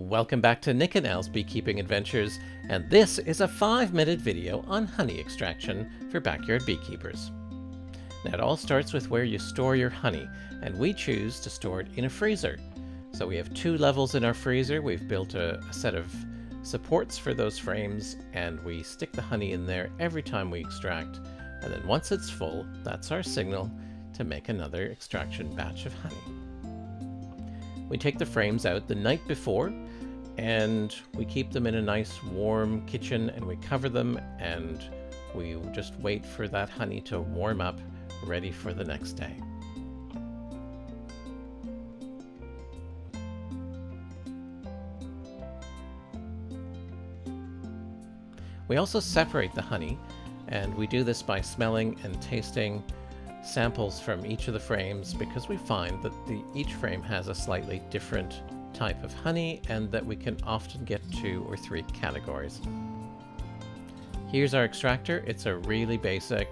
Welcome back to Nick and Al's Beekeeping Adventures, and this is a 5-minute video on honey extraction for backyard beekeepers. Now it all starts with where you store your honey, and we choose to store it in a freezer. So we have 2 levels in our freezer. We've built a set of supports for those frames, and we stick the honey in there every time we extract, and then once it's full, that's our signal to make another extraction batch of honey. We take the frames out the night before, and we keep them in a nice warm kitchen, and we cover them, and we just wait for that honey to warm up, ready for the next day. We also separate the honey, and we do this by smelling and tasting samples from each of the frames, because we find that each frame has a slightly different type of honey, and that we can often get 2 or 3 categories. Here's our extractor. It's a really basic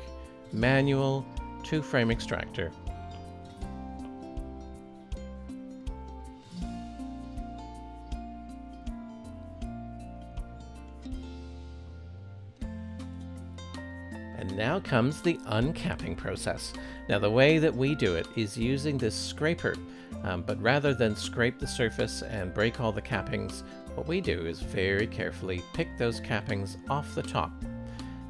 manual 2-frame extractor. And now comes the uncapping process. Now the way that we do it is using this scraper, but rather than scrape the surface and break all the cappings, what we do is very carefully pick those cappings off the top.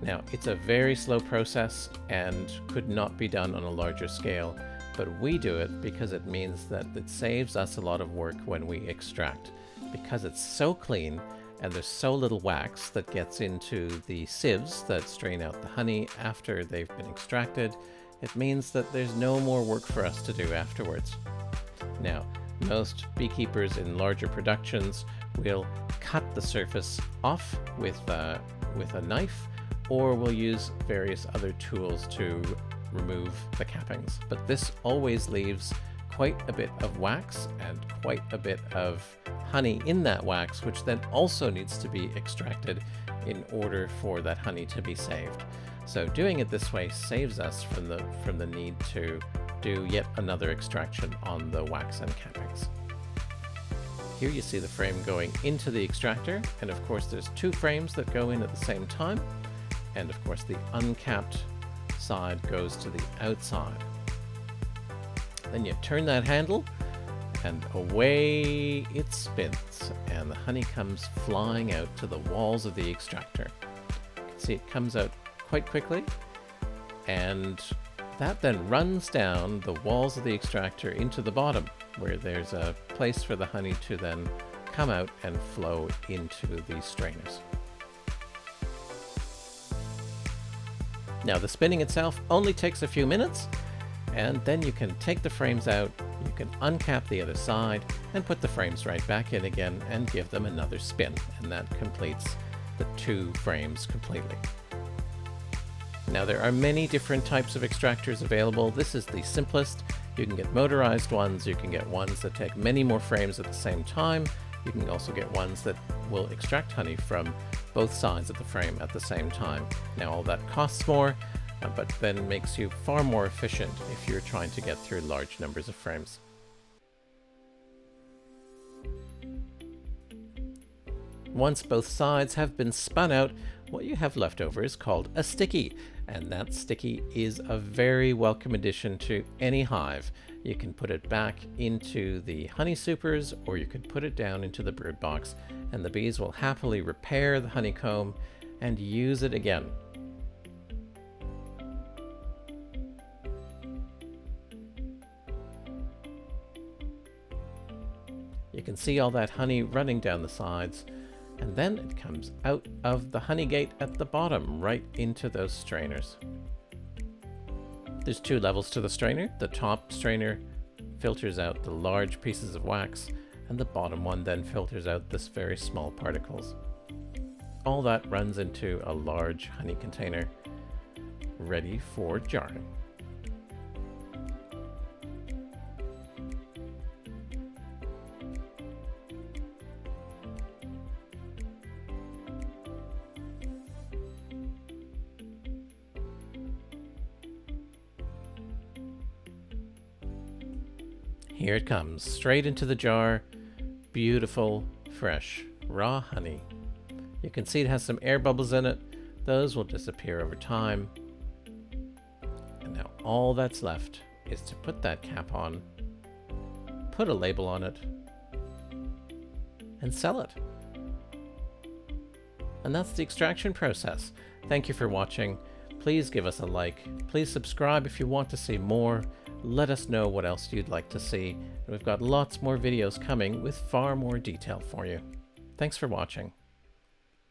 Now it's a very slow process and could not be done on a larger scale, but we do it because it means that it saves us a lot of work when we extract, because it's so clean and there's so little wax that gets into the sieves that strain out the honey after they've been extracted. It means that there's no more work for us to do afterwards. Now, most beekeepers in larger productions will cut the surface off with a knife, or will use various other tools to remove the cappings. But this always leaves quite a bit of wax and quite a bit of honey in that wax, which then also needs to be extracted in order for that honey to be saved. So doing it this way saves us from the need to do yet another extraction on the wax and cappings. Here you see the frame going into the extractor, and of course there's 2 frames that go in at the same time, and of course the uncapped side goes to the outside. Then you turn that handle, and away it spins, and the honey comes flying out to the walls of the extractor. You can see it comes out quite quickly, and that then runs down the walls of the extractor into the bottom, where there's a place for the honey to then come out and flow into the strainers. Now the spinning itself only takes a few minutes, and then you can take the frames out, you can uncap the other side, and put the frames right back in again and give them another spin, and that completes the 2 frames completely. Now there are many different types of extractors available. This is the simplest. You can get motorized ones, you can get ones that take many more frames at the same time. You can also get ones that will extract honey from both sides of the frame at the same time. Now all that costs more, but then makes you far more efficient if you're trying to get through large numbers of frames. Once both sides have been spun out, what you have left over is called a sticky, and that sticky is a very welcome addition to any hive. You can put it back into the honey supers, or you can put it down into the brood box, and the bees will happily repair the honeycomb and use it again. You can see all that honey running down the sides, and then it comes out of the honey gate at the bottom, right into those strainers. There's 2 levels to the strainer. The top strainer filters out the large pieces of wax, and the bottom one then filters out this very small particles. All that runs into a large honey container, ready for jarring. Here it comes, straight into the jar. Beautiful, fresh, raw honey. You can see it has some air bubbles in it. Those will disappear over time. And now all that's left is to put that cap on, put a label on it, and sell it. And that's the extraction process. Thank you for watching. Please give us a like. Please subscribe if you want to see more. Let us know what else you'd like to see. And we've got lots more videos coming with far more detail for you. Thanks for watching.